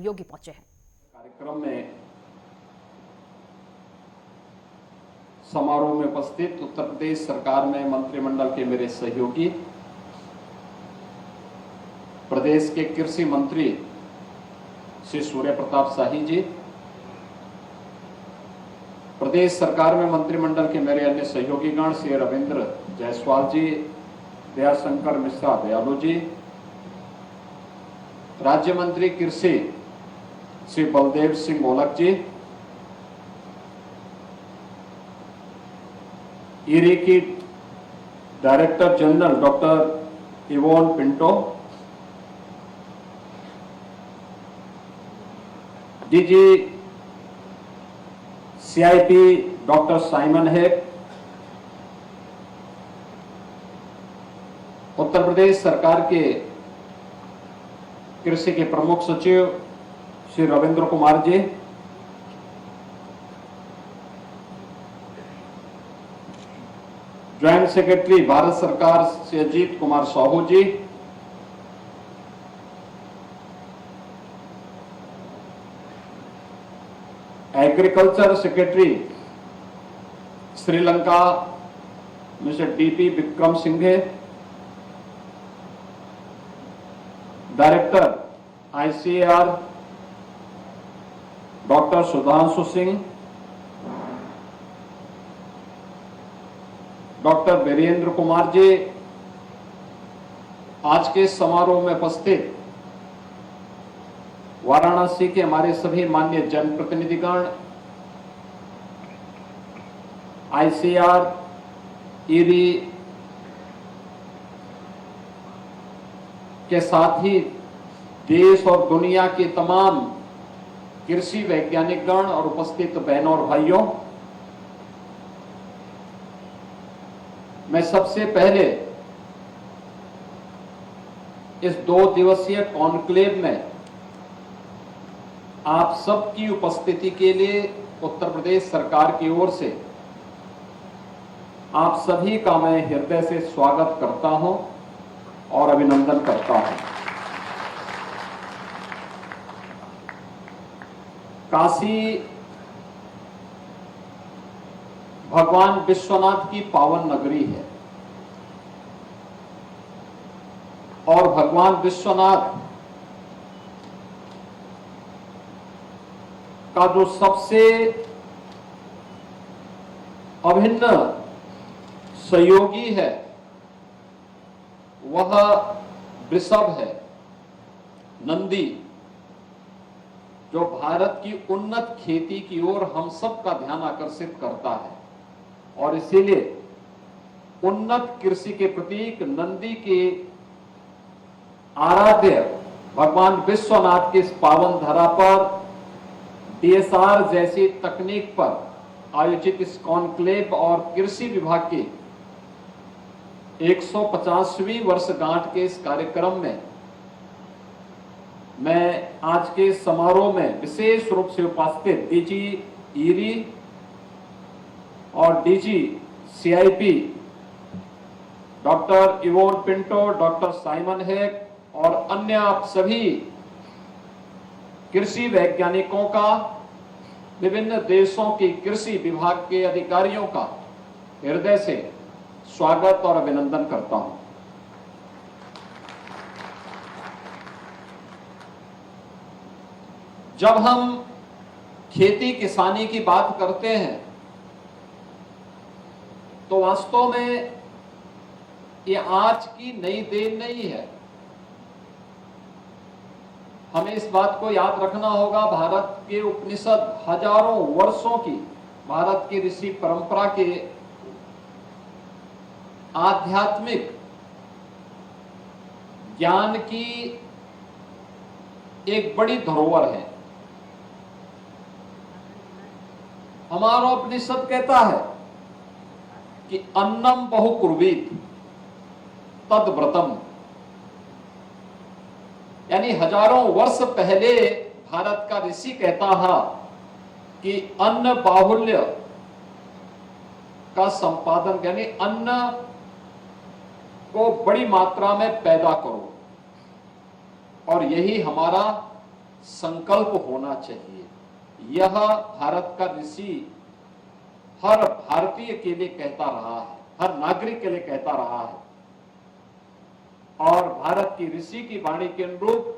योगी पहुंचे हैं। कार्यक्रम में समारोह में उपस्थित उत्तर प्रदेश सरकार में मंत्रिमंडल के मेरे सहयोगी, प्रदेश के कृषि मंत्री श्री सूर्य प्रताप शाही जी, प्रदेश सरकार में मंत्रिमंडल के मेरे अन्य सहयोगीगण श्री रविंद्र जायसवाल जी, दयाशंकर मिश्रा दयालु जी, राज्य मंत्री कृषि श्री बलदेव सिंह मोलक जी, ईरी की director general doctor Yvonne Pinto, DG CIP doctor Simon Heck, Uttar Pradesh सरकार के कृषि के प्रमुख सचिव श्री रविंद्र कुमार जी, ज्वाइंट सेक्रेटरी भारत सरकार Shri Ajit Kumar Sahu ji, agriculture secretary Sri Lanka mister DP Wickramasinghe, director ICAR doctor Sudhanshu Singh, doctor Virendra Kumar ji, आज के समारोह में उपस्थित वाराणसी के हमारे सभी माननीय जनप्रतिनिधिगण, आईसीआर, ईरी के साथ ही देश और दुनिया के तमाम कृषि वैज्ञानिक गण और उपस्थित बहनों और भाइयों, मैं सबसे पहले इस 2 दिवसीय कॉन्क्लेव में आप सबकी उपस्थिति के लिए उत्तर प्रदेश सरकार की ओर से आप सभी का मैं हृदय से स्वागत करता हूं और अभिनंदन करता हूं। काशी भगवान विश्वनाथ की पावन नगरी है और भगवान विश्वनाथ का जो सबसे अभिन्न सहयोगी है वह वृषभ है, नंदी, जो भारत की उन्नत खेती की ओर हम सब का ध्यान आकर्षित करता है और इसीलिए उन्नत कृषि के प्रतीक नंदी के आराध्य भगवान विश्वनाथ की इस पावन धरा पर डीएसआर जैसी तकनीक पर आयोजित इस कॉन्क्लेव और कृषि विभाग की 150वीं वर्षगांठ के इस कार्यक्रम में मैं आज के समारोह में विशेष रूप से उपस्थित डीजी ईरी और DG CIP doctor Yvonne Pinto, doctor Simon Heck और अन्य आप सभी कृषि वैज्ञानिकों का, विभिन्न देशों के कृषि विभाग के अधिकारियों का हृदय से स्वागत और अभिनंदन करता हूं। जब हम खेती किसानी की बात करते हैं तो वास्तव में ये आज की नई देन नहीं है। हमें इस बात को याद रखना होगा, भारत के उपनिषद हजारों वर्षों की भारत की ऋषि परंपरा के आध्यात्मिक ज्ञान की एक बड़ी धरोहर है। हमारा उपनिषद कहता है कि अन्नम बहुकुर्वीत तद व्रतम, यानी हजारों वर्ष पहले भारत का ऋषि कहता था कि अन्न बाहुल्य का संपादन, यानी अन्न को बड़ी मात्रा में पैदा करो, और यही हमारा संकल्प होना चाहिए। यह भारत का ऋषि हर भारतीय के लिए कहता रहा है, हर नागरिक के लिए कहता रहा है। और भारत की ऋषि की वाणी के अनुरूप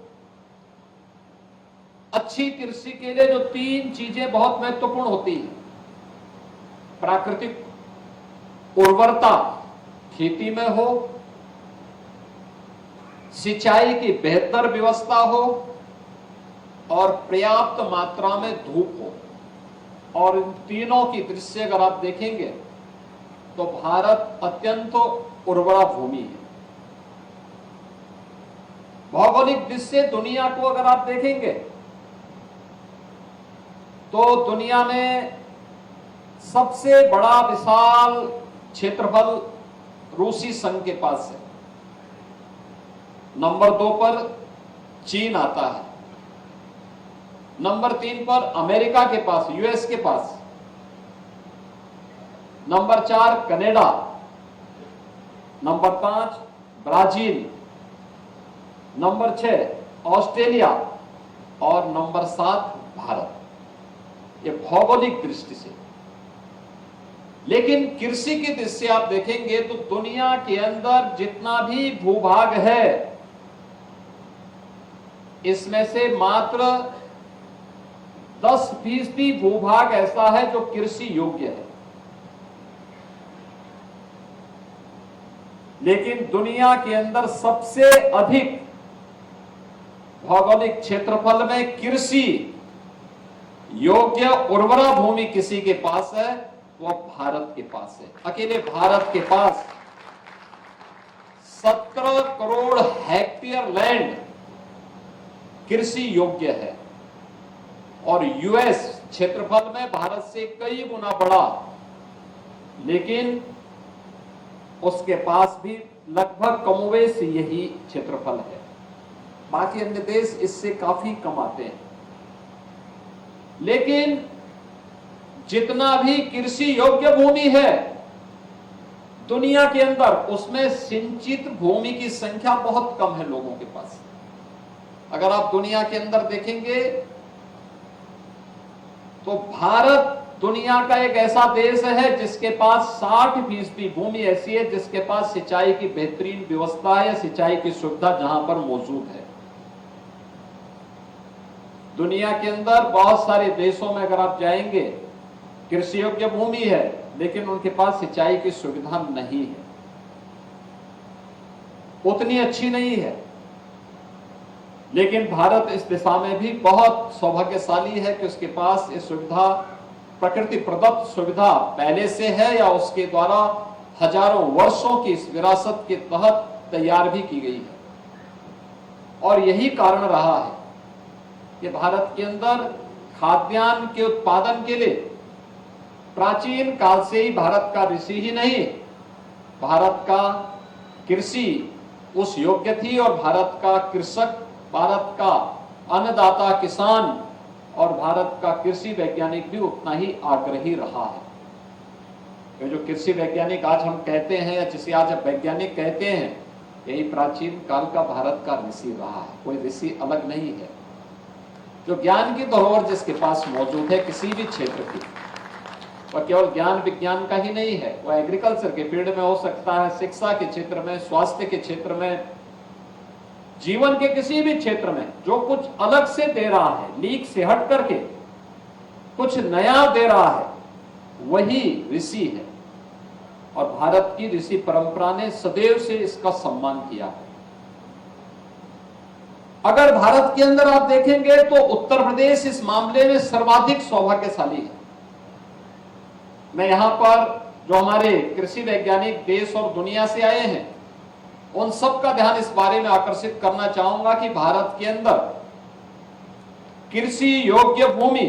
अच्छी कृषि के लिए जो 3 चीजें बहुत महत्वपूर्ण होती हैं, प्राकृतिक उर्वरता खेती में हो, सिंचाई की बेहतर व्यवस्था हो और पर्याप्त मात्रा में धूप हो। और इन तीनों की दृष्टि अगर आप देखेंगे तो भारत अत्यंत उर्वरा भूमि है। भौगोलिक दृष्टि से दुनिया को अगर आप देखेंगे तो दुनिया में सबसे बड़ा विशाल क्षेत्रफल रूसी संघ के पास है। नंबर 2 पर चीन आता है, नंबर 3 पर अमेरिका के पास, यूएस के पास, number 4 Canada, number 5 Brazil, number 6 Australia और नंबर 7 भारत। ये भौगोलिक दृष्टि से। लेकिन कृषि की दृष्टि से आप देखेंगे तो दुनिया के अंदर जितना भी भूभाग है, इसमें से मात्र 10% भूभाग ऐसा है जो कृषि योग्य है। लेकिन दुनिया के अंदर सबसे अधिक भौगोलिक क्षेत्रफल में कृषि योग्य उर्वरा भूमि किसी के पास है, वो भारत के पास है। अकेले भारत के पास 17 करोड़ हेक्टेयर लैंड कृषि योग्य है। और यूएस क्षेत्रफल में भारत से कई गुना बड़ा, लेकिन उसके पास भी लगभग कमोवेश यही क्षेत्रफल है। बाकी अन्य देश इससे काफी कम आते हैं। लेकिन जितना भी कृषि योग्य भूमि है दुनिया के अंदर, उसमें सिंचित भूमि की संख्या बहुत कम है लोगों के पास। अगर आप दुनिया के अंदर देखेंगे तो भारत दुनिया का एक ऐसा देश है जिसके पास 60% भूमि ऐसी है जिसके पास सिंचाई की बेहतरीन व्यवस्था है या सिंचाई की सुविधा जहां पर मौजूद है। दुनिया के अंदर बहुत सारे देशों में अगर आप जाएंगे, कृषि योग्य भूमि है लेकिन उनके पास सिंचाई की सुविधा नहीं है, उतनी अच्छी नहीं है। लेकिन भारत इस दिशा में भी बहुत सौभाग्यशाली है कि उसके पास ये सुविधा, प्रकृति प्रदत्त सुविधा पहले से है या उसके द्वारा हजारों वर्षों की इस विरासत के तहत तैयार भी की गई है। और यही कारण रहा है कि भारत के अंदर खाद्यान्न के उत्पादन के लिए प्राचीन काल से ही भारत का ऋषि ही नहीं, भारत का कृषि उस योग्य थी और भारत का कृषक, भारत का अन्नदाता किसान और भारत का कृषि वैज्ञानिक भी उतना ही आग्रही रहा है। तो जो कृषि वैज्ञानिक आज हम कहते हैं या जिसे आज अब वैज्ञानिक कहते हैं, यही प्राचीन काल का भारत का ऋषि रहा है, कोई ऋषि अलग नहीं है। जो ज्ञान की धरोहर जिसके पास मौजूद है किसी भी क्षेत्र की, और केवल ज्ञान विज्ञान का ही नहीं है, वो एग्रीकल्चर के फील्ड में हो सकता है, शिक्षा के क्षेत्र में, स्वास्थ्य के क्षेत्र में, जीवन के किसी भी क्षेत्र में जो कुछ अलग से दे रहा है, लीक से हट करके कुछ नया दे रहा है, वही ऋषि है। और भारत की ऋषि परंपरा ने सदैव से इसका सम्मान किया है। अगर भारत के अंदर आप देखेंगे तो उत्तर प्रदेश इस मामले में सर्वाधिक सौभाग्यशाली है। मैं यहां पर जो हमारे कृषि वैज्ञानिक देश और दुनिया से आए हैं उन सब का ध्यान इस बारे में आकर्षित करना चाहूंगा कि भारत के अंदर कृषि योग्य भूमि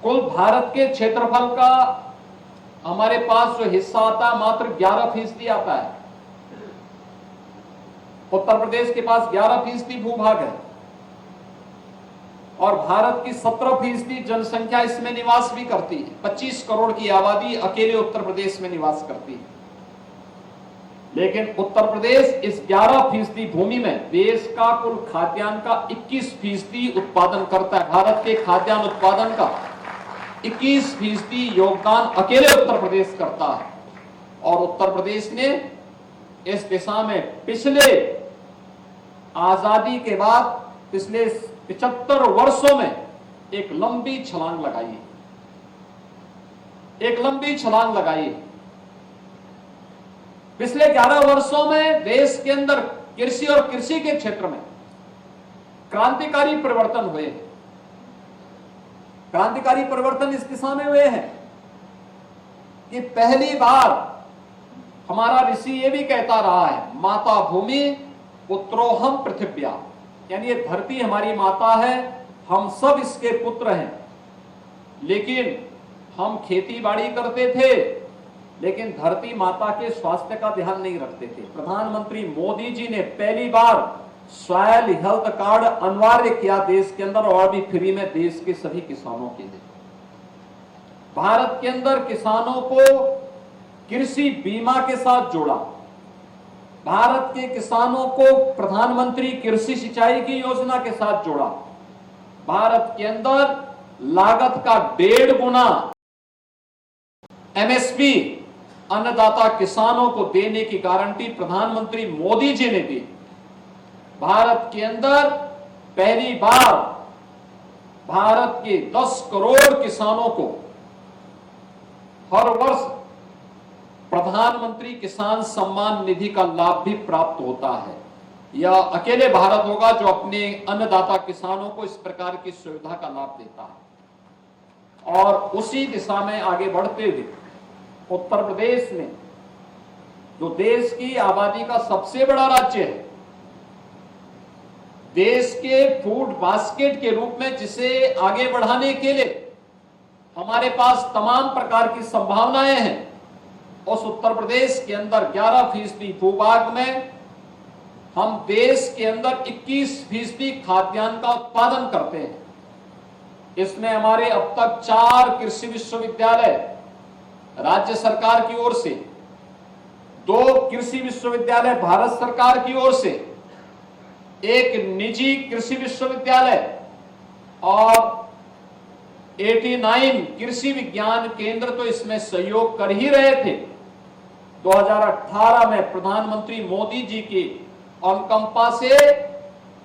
कुल भारत के क्षेत्रफल का हमारे पास जो हिस्सा आता है मात्र 11% आता है। उत्तर प्रदेश के पास 11% भूभाग है और भारत की 17% जनसंख्या इसमें निवास भी करती है। 25 करोड़ की आबादी अकेले उत्तर प्रदेश में निवास करती है। लेकिन उत्तर प्रदेश इस 11% भूमि में देश का कुल खाद्यान्न का 21% उत्पादन करता है। भारत के खाद्यान्न उत्पादन का 21% योगदान अकेले उत्तर प्रदेश करता है। और उत्तर प्रदेश ने इस दिशा में पिछले आजादी के बाद पिछले 75 वर्षों में एक लंबी छलांग लगाई, एक लंबी छलांग लगाई। पिछले 11 वर्षों में देश के अंदर कृषि और कृषि के क्षेत्र में क्रांतिकारी परिवर्तन हुए हैं। क्रांतिकारी परिवर्तन इस दिशा में हुए हैं कि पहली बार हमारा ऋषि ये भी कहता रहा है, माता भूमि पुत्रोहम पृथिव्या, यानी ये धरती हमारी माता है, हम सब इसके पुत्र हैं। लेकिन हम खेती बाड़ी करते थे, लेकिन धरती माता के स्वास्थ्य का ध्यान नहीं रखते थे। प्रधानमंत्री मोदी जी ने पहली बार सॉइल हेल्थ कार्ड अनिवार्य किया देश के अंदर, और भी फ्री में देश के सभी किसानों के लिए। भारत के अंदर किसानों को कृषि बीमा के साथ जोड़ा। भारत के किसानों को प्रधानमंत्री कृषि सिंचाई की योजना के साथ जोड़ा। भारत के अंदर लागत का 1.5 गुना एमएसपी अन्नदाता किसानों को देने की गारंटी प्रधानमंत्री मोदी जी ने दी। भारत के अंदर पहली बार भारत के 10 करोड़ किसानों को हर वर्ष प्रधानमंत्री किसान सम्मान निधि का लाभ भी प्राप्त होता है। यह अकेले भारत होगा जो अपने अन्नदाता किसानों को इस प्रकार की सुविधा का लाभ देता है। और उसी दिशा में आगे बढ़ते हुए उत्तर प्रदेश ने, जो देश की आबादी का सबसे बड़ा राज्य है, देश के फूड बास्केट के रूप में जिसे आगे बढ़ाने के लिए हमारे पास तमाम प्रकार की संभावनाएं हैं, उस उत्तर प्रदेश के अंदर 11% भूभाग में हम देश के अंदर 21% खाद्यान्न का उत्पादन करते हैं। इसमें हमारे अब तक 4 कृषि विश्वविद्यालय राज्य सरकार की ओर से, 2 कृषि विश्वविद्यालय भारत सरकार की ओर से, 1 निजी कृषि विश्वविद्यालय और 89 कृषि विज्ञान केंद्र तो इसमें सहयोग कर ही रहे थे। 2018 में प्रधानमंत्री मोदी जी की अनुकंपा से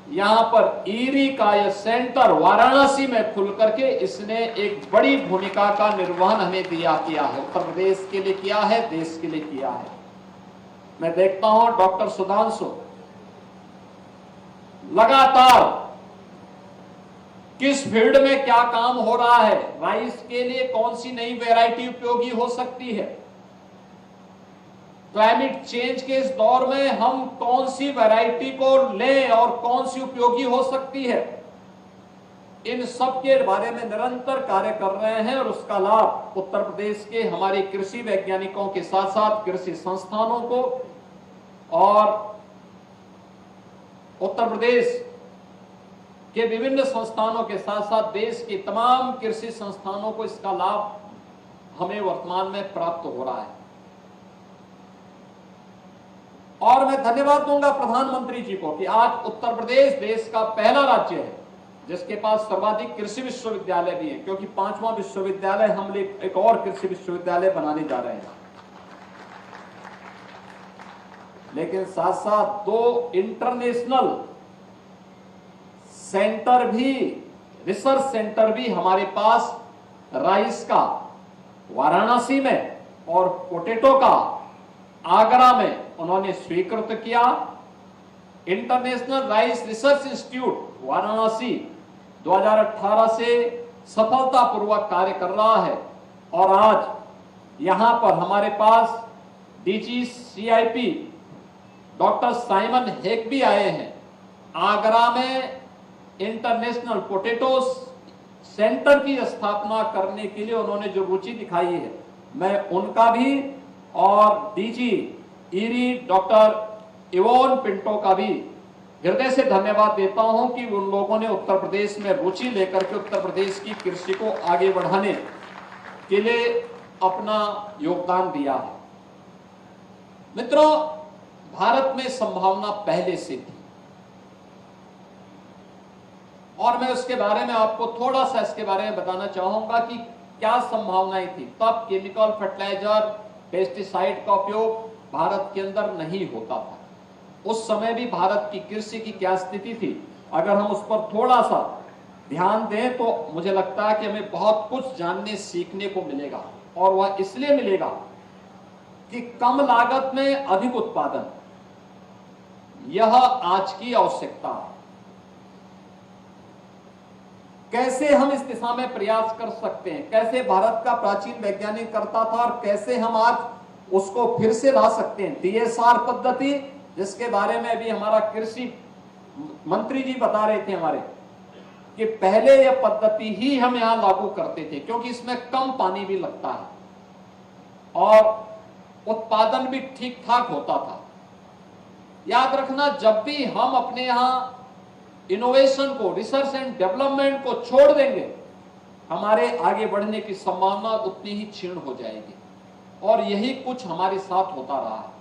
यहां पर ईरी का यह सेंटर वाराणसी में खुल करके इसने एक बड़ी भूमिका का निर्वहन हमें किया है, उत्तर प्रदेश के लिए किया है, देश के लिए किया है। मैं देखता हूं डॉक्टर सुधांशु लगातार किस फील्ड में क्या काम हो रहा है, राइस के लिए कौन सी नई वैरायटी उपयोगी हो सकती है, क्लाइमेट चेंज के इस दौर में हम कौन सी वैरायटी को लें और कौन सी उपयोगी हो सकती है, इन सब के बारे में निरंतर कार्य कर रहे हैं। और उसका लाभ उत्तर प्रदेश के हमारे कृषि वैज्ञानिकों के साथ साथ कृषि संस्थानों को और उत्तर प्रदेश के विभिन्न संस्थानों के साथ साथ देश के तमाम कृषि संस्थानों को इसका लाभ हमें वर्तमान में प्राप्त हो रहा है। और मैं धन्यवाद दूंगा प्रधानमंत्री जी को कि आज उत्तर प्रदेश देश का पहला राज्य है जिसके पास सर्वाधिक कृषि विश्वविद्यालय भी है, क्योंकि 5वां विश्वविद्यालय हम एक और कृषि विश्वविद्यालय बनाने जा रहे हैं। लेकिन साथ साथ 2 इंटरनेशनल सेंटर भी, रिसर्च सेंटर भी हमारे पास राइस का वाराणसी में और पोटैटो का आगरा में उन्होंने स्वीकृत किया। International rice research institute Varanasi 2018 से सफलतापूर्वक कार्य कर रहा है और आज यहां पर हमारे पास DGCIP डॉक्टर साइमन हेक भी आए हैं। आगरा में इंटरनेशनल पोटैटो सेंटर की स्थापना करने के लिए उन्होंने जो रुचि दिखाई है, मैं उनका भी और DG eerie doctor Yvonne Pinto का भी हृदय से धन्यवाद देता हूं कि उन लोगों ने उत्तर प्रदेश में रुचि लेकर के उत्तर प्रदेश की कृषि को आगे बढ़ाने के लिए अपना योगदान दिया है। मित्रों, भारत में संभावना पहले से थी और मैं उसके बारे में आपको थोड़ा सा इसके बारे में बताना चाहूंगा कि क्या संभावनाएं थी। तब केमिकल फर्टिलाइजर, पेस्टिसाइड का उपयोग भारत के अंदर नहीं होता था। उस समय भी भारत की कृषि की क्या स्थिति थी, अगर हम उस पर थोड़ा सा ध्यान दें तो मुझे लगता है कि हमें बहुत कुछ जानने सीखने को मिलेगा। और वह इसलिए मिलेगा कि कम लागत में अधिक उत्पादन, यह आज की आवश्यकता है। कैसे हम इस दिशा में प्रयास कर सकते हैं, कैसे भारत का प्राचीन वैज्ञानिक करता था और कैसे हम आज उसको फिर से ला सकते हैं। DSR पद्धति, जिसके बारे में अभी हमारा कृषि मंत्री जी बता रहे थे हमारे, कि पहले यह पद्धति ही हम यहां लागू करते थे क्योंकि इसमें कम पानी भी लगता है और उत्पादन भी ठीक ठाक होता था। याद रखना, जब भी हम अपने यहां इनोवेशन को, रिसर्च एंड डेवलपमेंट को छोड़ देंगे, हमारे आगे बढ़ने की संभावना उतनी ही क्षीण हो जाएगी। और यही कुछ हमारे साथ होता रहा है।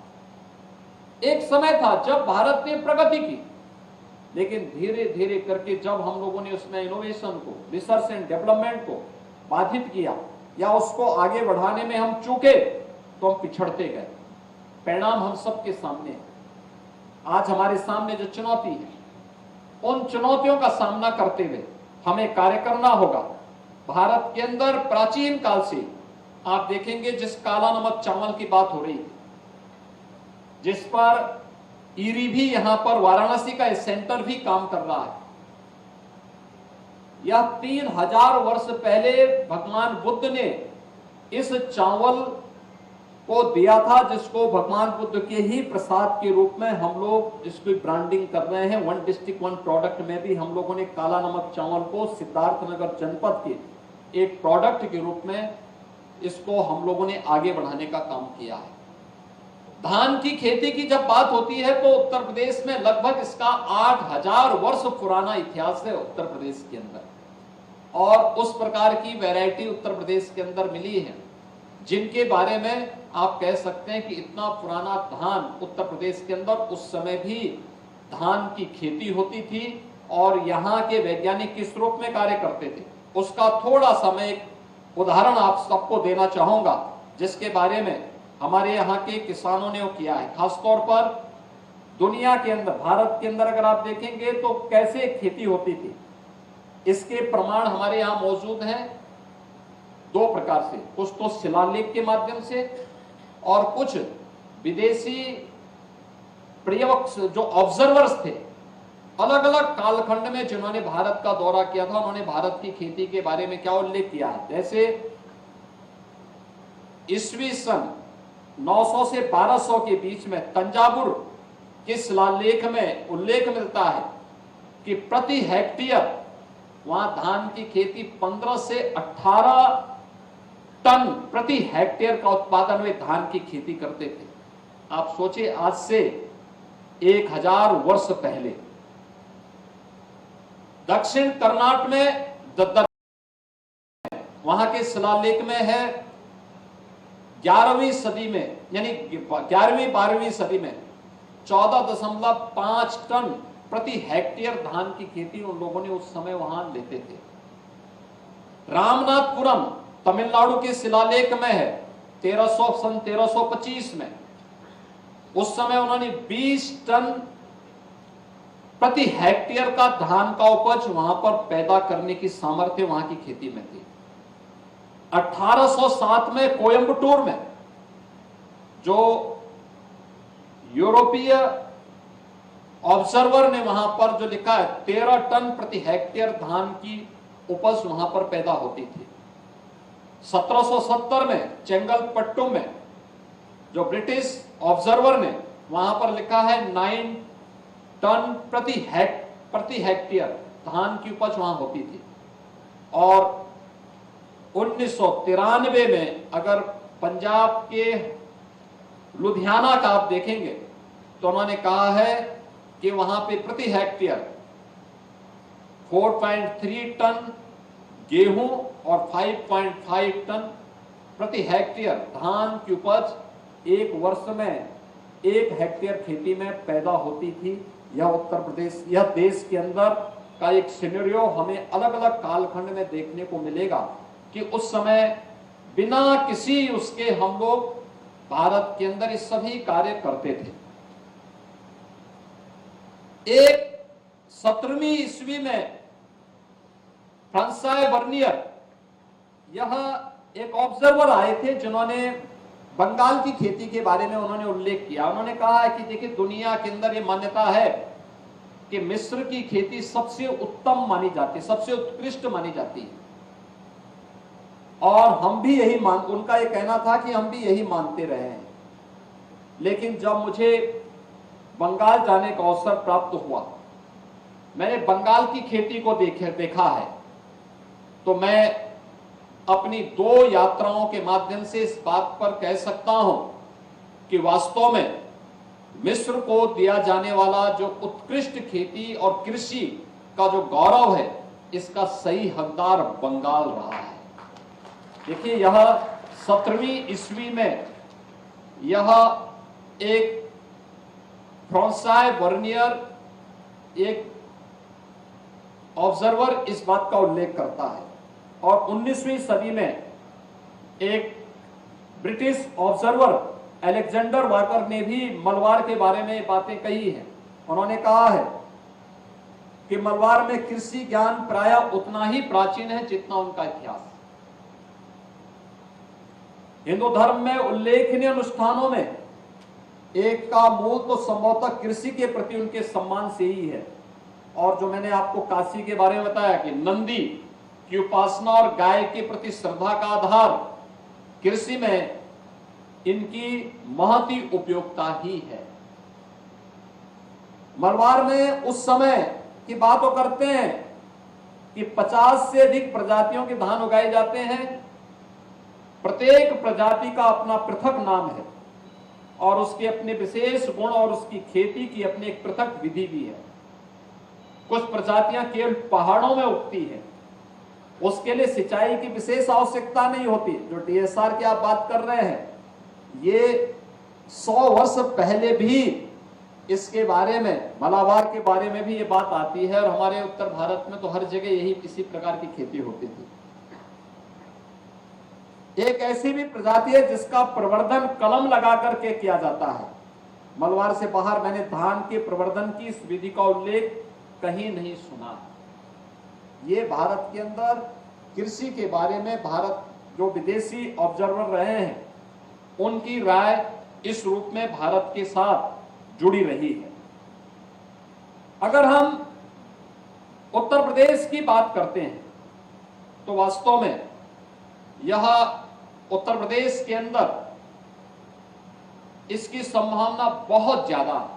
एक समय था जब भारत ने प्रगति की, लेकिन धीरे धीरे करके जब हम लोगों ने उसमें इनोवेशन को, रिसर्च एंड डेवलपमेंट को बाधित किया या उसको आगे बढ़ाने में हम चूके, तो हम पिछड़ते गए। परिणाम हम सबके सामने है। आज हमारे सामने जो चुनौती है, उन चुनौतियों का सामना करते हुए हमें कार्य करना होगा। भारत के अंदर प्राचीन काल से आप देखेंगे, जिस काला नमक चावल की बात हो रही थी, जिस पर ईरी भी यहां पर वाराणसी का सेंटर भी काम कर रहा है, यह 3000 वर्ष पहले भगवान बुद्ध ने इस चावल को दिया था, जिसको भगवान बुद्ध के ही प्रसाद के रूप में हम लोग इसकी ब्रांडिंग कर रहे हैं। वन डिस्ट्रिक्ट वन प्रोडक्ट में भी हम लोगों ने काला नमक चावल को सिद्धार्थनगर जनपद के एक प्रोडक्ट के रूप में इसको हम लोगों ने आगे बढ़ाने का काम किया है। धान की खेती की जब बात होती है तो उत्तर प्रदेश में लगभग इसका 8000 वर्ष पुराना इतिहास है उत्तर प्रदेश के अंदर, और उस प्रकार की वैरायटी उत्तर प्रदेश के अंदर मिली है जिनके बारे में आप कह सकते हैं कि इतना पुराना धान उत्तर प्रदेश के अंदर उस समय भी धान की खेती होती थी और यहाँ के वैज्ञानिक किस रूप में कार्य करते थे, उसका थोड़ा सा मैं एक उदाहरण आप सबको देना चाहूंगा, जिसके बारे में हमारे यहाँ के किसानों ने किया है। खासतौर पर दुनिया के अंदर, भारत के अंदर अगर आप देखेंगे तो कैसे खेती होती थी, इसके प्रमाण हमारे यहाँ मौजूद हैं दो प्रकार से। कुछ तो शिलालेख के माध्यम से और कुछ विदेशी पर्यवेक्षक जो ऑब्जर्वर्स थे, अलग अलग कालखंड में जिन्होंने भारत का दौरा किया था, उन्होंने भारत की खेती के बारे में क्या उल्लेख किया है। जैसे ईस्वी सन 900 से 1200 के बीच में तंजावुर के शिलालेख में उल्लेख मिलता है कि प्रति हेक्टेयर वहां धान की खेती 15 से 18 टन प्रति हेक्टेयर का उत्पादन वे धान की खेती करते थे। आप सोचिए, आज से 1000 वर्ष पहले। दक्षिण कर्नाटक में वहां के शिलालेख में है 11वीं सदी में, यानी 11वीं 12वीं सदी में 14.5 टन प्रति हेक्टेयर धान की खेती उन लोगों ने उस समय वहां लेते थे। रामनाथपुरम तमिलनाडु के शिलालेख में है 1325 में, उस समय उन्होंने 20 टन प्रति हेक्टेयर का धान का उपज वहां पर पैदा करने की सामर्थ्य वहां की खेती में थी। 1807 में कोयंबटूर में जो यूरोपीय ऑब्जर्वर ने वहां पर जो लिखा है 13 टन प्रति हेक्टेयर धान की उपज वहां पर पैदा होती थी। 1770 में चेंगलपट्टू में जो ब्रिटिश ऑब्जर्वर ने वहां पर लिखा है 9 टन प्रति हेक्टेयर धान की उपज वहां होती थी। और 1993 में अगर पंजाब के लुधियाना का आप देखेंगे तो उन्होंने कहा है कि वहां पे प्रति हेक्टेयर 4.3 टन गेहूं और 5.5 टन प्रति हेक्टेयर धान की उपज एक वर्ष में 1 हेक्टेयर खेती में पैदा होती थी। यह उत्तर प्रदेश, यह देश के अंदर का एक सिनेरियो हमें अलग अलग कालखंड में देखने को मिलेगा कि उस समय बिना किसी उसके हम लोग भारत के अंदर ये सभी कार्य करते थे। एक 17वीं ईस्वी में फ्रांसाय वर्नियर, यह एक ऑब्जर्वर आए थे जिन्होंने बंगाल की खेती के बारे में उन्होंने उल्लेख किया। उन्होंने कहा है कि देखिए, दुनिया के अंदर ये मान्यता है कि मिस्र की खेती सबसे उत्तम मानी जाती है, सबसे उत्कृष्ट मानी जाती है, और हम भी यही उनका ये कहना था कि हम भी यही मानते रहे हैं। लेकिन जब मुझे बंगाल जाने का अवसर प्राप्त हुआ, मैंने बंगाल की खेती को देखा है, तो मैं अपनी 2 यात्राओं के माध्यम से इस बात पर कह सकता हूं कि वास्तव में मिस्र को दिया जाने वाला जो उत्कृष्ट खेती और कृषि का जो गौरव है, इसका सही हकदार बंगाल रहा है। देखिए, यह 17वीं ईस्वी में यह एक फ्रांसाय वर्नियर एक ऑब्जर्वर इस बात का उल्लेख करता है, और 19वीं सदी में एक ब्रिटिश ऑब्जर्वर अलेक्जेंडर वाकर ने भी मलबार के बारे में बातें कही हैं। उन्होंने कहा है कि मलबार में कृषि ज्ञान प्रायः उतना ही प्राचीन है जितना उनका इतिहास। हिंदू धर्म में उल्लेखनीय अनुष्ठानों में एक का मूल तो संभवतः कृषि के प्रति उनके सम्मान से ही है। और जो मैंने आपको काशी के बारे में बताया कि नंदी की उपासना और गाय के प्रति श्रद्धा का आधार कृषि में इनकी महती उपयोगिता ही है। मलबार में उस समय की बात तो करते हैं कि 50 से अधिक प्रजातियों के धान उगाए जाते हैं। प्रत्येक प्रजाति का अपना पृथक नाम है और उसके अपने विशेष गुण और उसकी खेती की अपनी एक पृथक विधि भी है। कुछ प्रजातियां केवल पहाड़ों में उगती है, उसके लिए सिंचाई की विशेष आवश्यकता नहीं होती। जो डीएसआर की आप बात कर रहे हैं, ये 100 वर्ष पहले भी इसके बारे में, मलाबार के बारे में भी ये बात आती है, और हमारे उत्तर भारत में तो हर जगह यही इसी प्रकार की खेती होती थी। एक ऐसी भी प्रजाति है जिसका प्रवर्धन कलम लगा करके किया जाता है। मलबार से बाहर मैंने धान के प्रवर्धन की इस विधि का उल्लेख कहीं नहीं सुना। ये भारत के अंदर कृषि के बारे में भारत जो विदेशी ऑब्जर्वर रहे हैं, उनकी राय इस रूप में भारत के साथ जुड़ी रही है। अगर हम उत्तर प्रदेश की बात करते हैं तो वास्तव में यह उत्तर प्रदेश के अंदर इसकी संभावना बहुत ज्यादा है,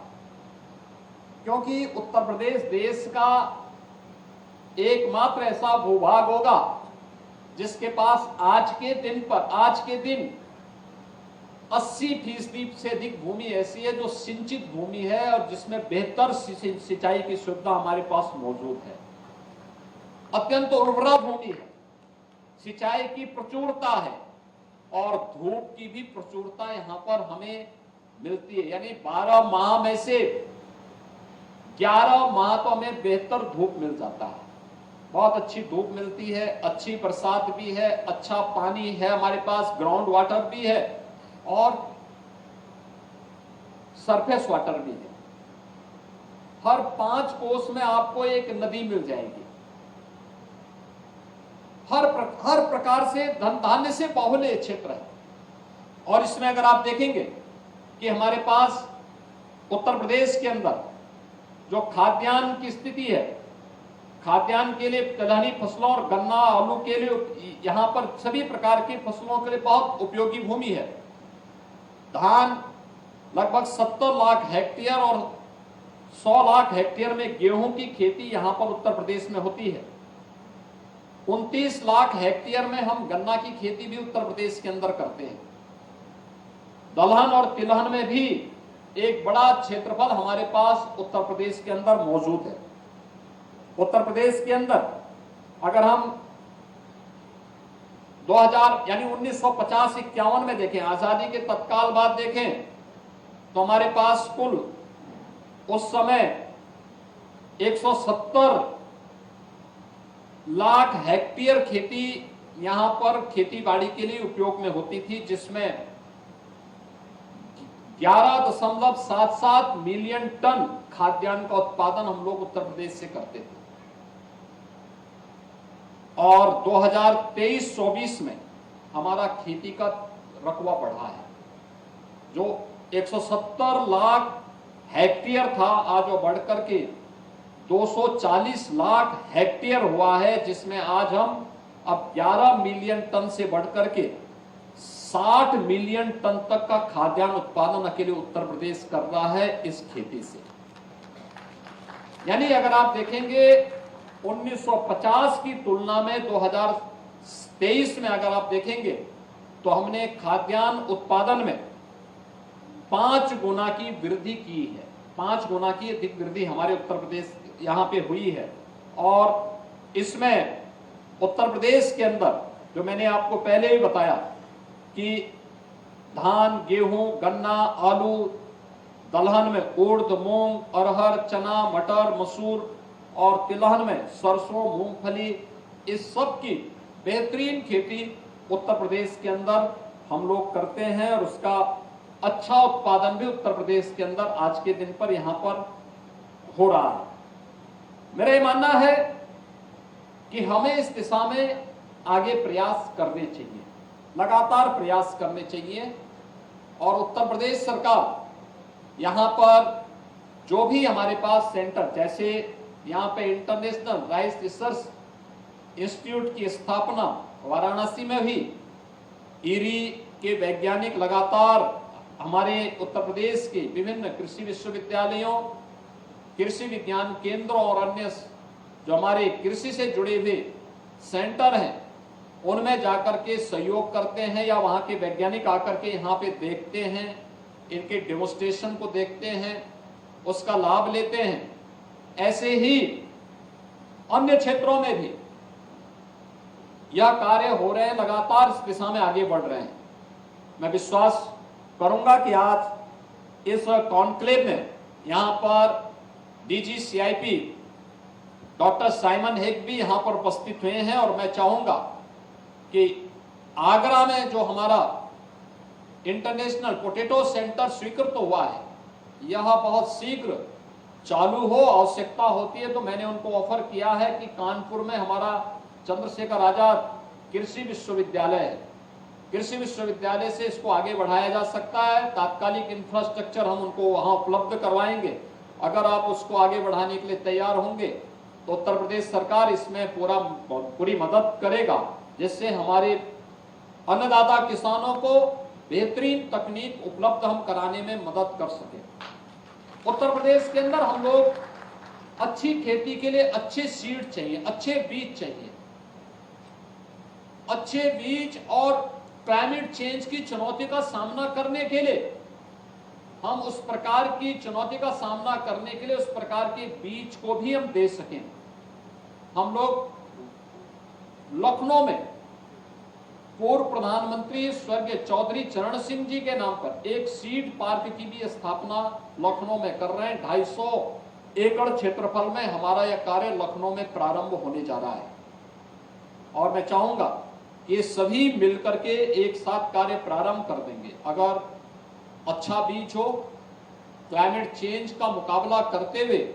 क्योंकि उत्तर प्रदेश देश का एकमात्र ऐसा भूभाग होगा जिसके पास आज के दिन 80% से अधिक भूमि ऐसी है जो सिंचित भूमि है और जिसमें बेहतर सिंचाई की सुविधा हमारे पास मौजूद है। अत्यंत उर्वरा भूमि है, सिंचाई की प्रचुरता है और धूप की भी प्रचुरता यहाँ पर हमें मिलती है। यानी 12 माह में से 11 माह तो हमें बेहतर धूप मिल जाता है। बहुत अच्छी धूप मिलती है, अच्छी बरसात भी है, अच्छा पानी है, हमारे पास ग्राउंड वाटर भी है और सरफेस वाटर भी है। हर 5 कोस में आपको एक नदी मिल जाएगी। हर प्रकार से धान्य से बाहुल्य क्षेत्र है। और इसमें अगर आप देखेंगे कि हमारे पास उत्तर प्रदेश के अंदर जो खाद्यान्न की स्थिति है, खाद्यान्न के लिए दलहनी फसलों और गन्ना आलू के लिए यहां पर सभी प्रकार की फसलों के लिए बहुत उपयोगी भूमि है। धान लगभग 70 लाख हेक्टेयर और 100 लाख हेक्टेयर में गेहूं की खेती यहां पर उत्तर प्रदेश में होती है। 29 लाख हेक्टेयर में हम गन्ना की खेती भी उत्तर प्रदेश के अंदर करते हैं। दलहन और तिलहन में भी एक बड़ा क्षेत्रफल हमारे पास उत्तर प्रदेश के अंदर मौजूद है। उत्तर प्रदेश के अंदर अगर हम 2000 यानी 1950-51 में देखें, आजादी के तत्काल बाद देखें, तो हमारे पास कुल उस समय 170 लाख हेक्टेयर खेती यहां पर खेती बाड़ी के लिए उपयोग में होती थी, जिसमें 11.77 मिलियन टन खाद्यान्न का उत्पादन हम लोग उत्तर प्रदेश से करते थे। और 2023-24 में हमारा खेती का रकबा बढ़ा है, जो 170 लाख हेक्टेयर था, आज वो बढ़कर के 240 लाख हेक्टेयर हुआ है, जिसमें आज हम अब 11 मिलियन टन से बढ़कर के 60 मिलियन टन तक का खाद्यान्न उत्पादन अकेले उत्तर प्रदेश कर रहा है इस खेती से। यानी अगर आप देखेंगे 1950 की तुलना में 2023 में अगर आप देखेंगे तो हमने खाद्यान्न उत्पादन में 5 गुना की वृद्धि की है। 5 गुना की अधिक वृद्धि हमारे उत्तर प्रदेश यहां पे हुई है। और इसमें उत्तर प्रदेश के अंदर जो मैंने आपको पहले ही बताया कि धान, गेहूं, गन्ना, आलू, दलहन में उड़द, मूंग, अरहर, चना, मटर, मसूर और तिलहन में सरसों, मूंगफली, इस सब की बेहतरीन खेती उत्तर प्रदेश के अंदर हम लोग करते हैं और उसका अच्छा उत्पादन भी उत्तर प्रदेश के अंदर आज के दिन पर यहां पर हो रहा है। मेरा ये मानना है कि हमें इस दिशा में आगे प्रयास करने चाहिए, लगातार प्रयास करने चाहिए। और उत्तर प्रदेश सरकार यहां पर जो भी हमारे पास सेंटर, जैसे यहां पे इंटरनेशनल राइस रिसर्च इंस्टीट्यूट की स्थापना वाराणसी में हुई, ईरी के वैज्ञानिक लगातार हमारे उत्तर प्रदेश के विभिन्न कृषि विश्वविद्यालयों, कृषि विज्ञान केंद्रों और अन्य जो हमारे कृषि से जुड़े हुए सेंटर हैं, उनमें जाकर के सहयोग करते हैं, या वहां के वैज्ञानिक आकर के यहाँ पे देखते हैं, इनके डेमोन्स्ट्रेशन को देखते हैं, उसका लाभ लेते हैं। ऐसे ही अन्य क्षेत्रों में भी यह कार्य हो रहे हैं, लगातार इस दिशा में आगे बढ़ रहे हैं। मैं विश्वास करूंगा कि आज इस कॉन्क्लेव में यहां पर DG CIP doctor Simon Hague भी यहां पर उपस्थित हुए हैं, और मैं चाहूंगा कि आगरा में जो हमारा इंटरनेशनल पोटैटो सेंटर स्वीकृत हुआ है, यह बहुत शीघ्र चालू हो, आवश्यकता होती है तो मैंने उनको ऑफर किया है कि कानपुर में हमारा चंद्रशेखर आजाद कृषि विश्वविद्यालय है, कृषि विश्वविद्यालय से इसको आगे बढ़ाया जा सकता है। तात्कालिक इंफ्रास्ट्रक्चर हम उनको वहां उपलब्ध करवाएंगे। अगर आप उसको आगे बढ़ाने के लिए तैयार होंगे तो उत्तर प्रदेश सरकार इसमें पूरी मदद करेगा, जिससे हमारे अन्नदाता किसानों को बेहतरीन तकनीक उपलब्ध हम कराने में मदद कर सके। उत्तर प्रदेश के अंदर हम लोग अच्छी खेती के लिए अच्छे सीड चाहिए, अच्छे बीज चाहिए। अच्छे बीज और क्लाइमेट चेंज की चुनौती का सामना करने के लिए, हम उस प्रकार की चुनौती का सामना करने के लिए उस प्रकार के बीज को भी हम दे सकें। हम लोग लखनऊ में पूर्व प्रधानमंत्री स्वर्गीय चौधरी चरण सिंह जी के नाम पर एक सीड पार्क की भी स्थापना लखनऊ में कर रहे हैं। 250 एकड़ क्षेत्रफल में हमारा यह कार्य लखनऊ में प्रारंभ होने जा रहा है, और मैं चाहूंगा ये सभी मिलकर के एक साथ कार्य प्रारंभ कर देंगे। अगर अच्छा बीज हो, क्लाइमेट चेंज का मुकाबला करते हुए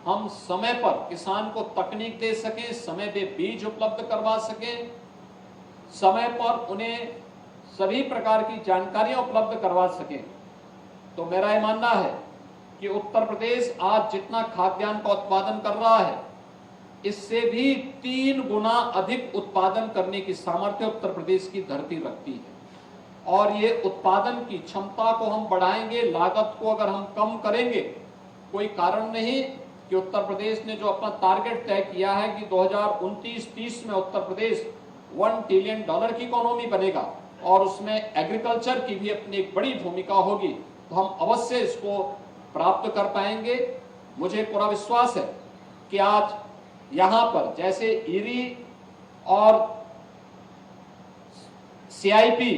हम समय पर किसान को तकनीक दे सकें, समय पे बीज उपलब्ध करवा सकें, समय पर उन्हें सभी प्रकार की जानकारियां उपलब्ध करवा सकें, तो मेरा यह मानना है कि उत्तर प्रदेश आज जितना खाद्यान्न का उत्पादन कर रहा है, इससे भी 3 गुना अधिक उत्पादन करने की सामर्थ्य उत्तर प्रदेश की धरती रखती है। और ये उत्पादन की क्षमता को हम बढ़ाएंगे, लागत को अगर हम कम करेंगे, कोई कारण नहीं कि उत्तर प्रदेश ने जो अपना टारगेट तय किया है कि 2029-30 में उत्तर प्रदेश $1 ट्रिलियन की इकोनॉमी बनेगा और उसमें एग्रीकल्चर की भी अपनी एक बड़ी भूमिका होगी, तो हम अवश्य इसको प्राप्त कर पाएंगे। मुझे पूरा विश्वास है कि आज यहां पर जैसे ईरी और सीआईपी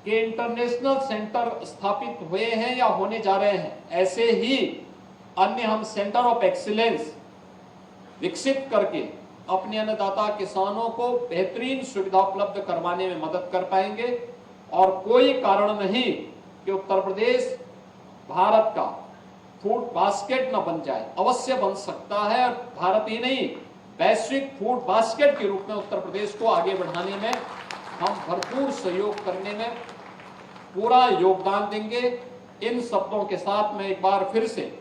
के इंटरनेशनल सेंटर स्थापित हुए हैं या होने जा रहे हैं, ऐसे ही अन्य हम सेंटर ऑफ एक्सीलेंस विकसित करके अपने अन्नदाता किसानों को बेहतरीन सुविधा उपलब्ध करवाने में मदद कर पाएंगे। और कोई कारण नहीं कि उत्तर प्रदेश भारत का फूड बास्केट न बन जाए, अवश्य बन सकता है। और भारत ही नहीं, वैश्विक फूड बास्केट के रूप में उत्तर प्रदेश को आगे बढ़ाने में हम भरपूर सहयोग करने में पूरा योगदान देंगे। इन शब्दों के साथ मैं एक बार फिर से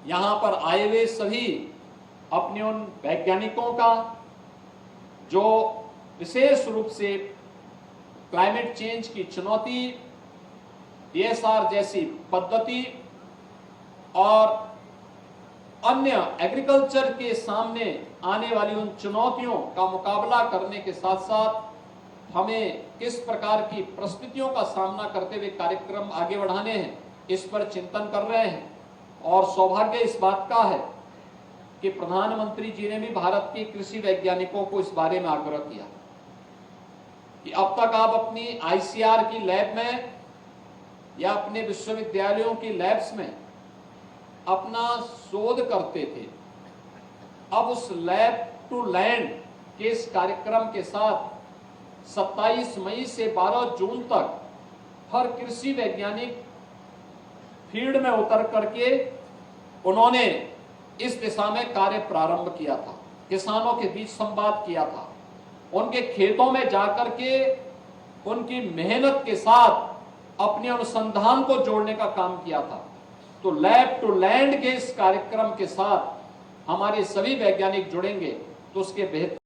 यहां पर आए हुए सभी अपने उन वैज्ञानिकों का जो विशेष रूप से क्लाइमेट चेंज की चुनौती, DSR जैसी पद्धति और अन्य एग्रीकल्चर के सामने आने वाली उन चुनौतियों का मुकाबला करने के साथ साथ हमें किस प्रकार की परिस्थितियों का सामना करते हुए कार्यक्रम आगे बढ़ाने हैं, इस पर चिंतन कर रहे हैं। और सौभाग्य इस बात का है कि प्रधानमंत्री जी ने भी भारत के कृषि वैज्ञानिकों को इस बारे में आग्रह किया कि अब तक आप अपनी ICR की लैब में या अपने विश्वविद्यालयों की लैब्स में अपना शोध करते थे, अब उस लैब टू लैंड के इस कार्यक्रम के साथ 27 मई से 12 जून तक हर कृषि वैज्ञानिक फील्ड में उतर करके उन्होंने इस दिशा में कार्य प्रारंभ किया था, किसानों के बीच संवाद किया था, उनके खेतों में जाकर के उनकी मेहनत के साथ अपने अनुसंधान को जोड़ने का काम किया था। तो लैब टू लैंड के इस कार्यक्रम के साथ हमारे सभी वैज्ञानिक जुड़ेंगे तो उसके बेहतर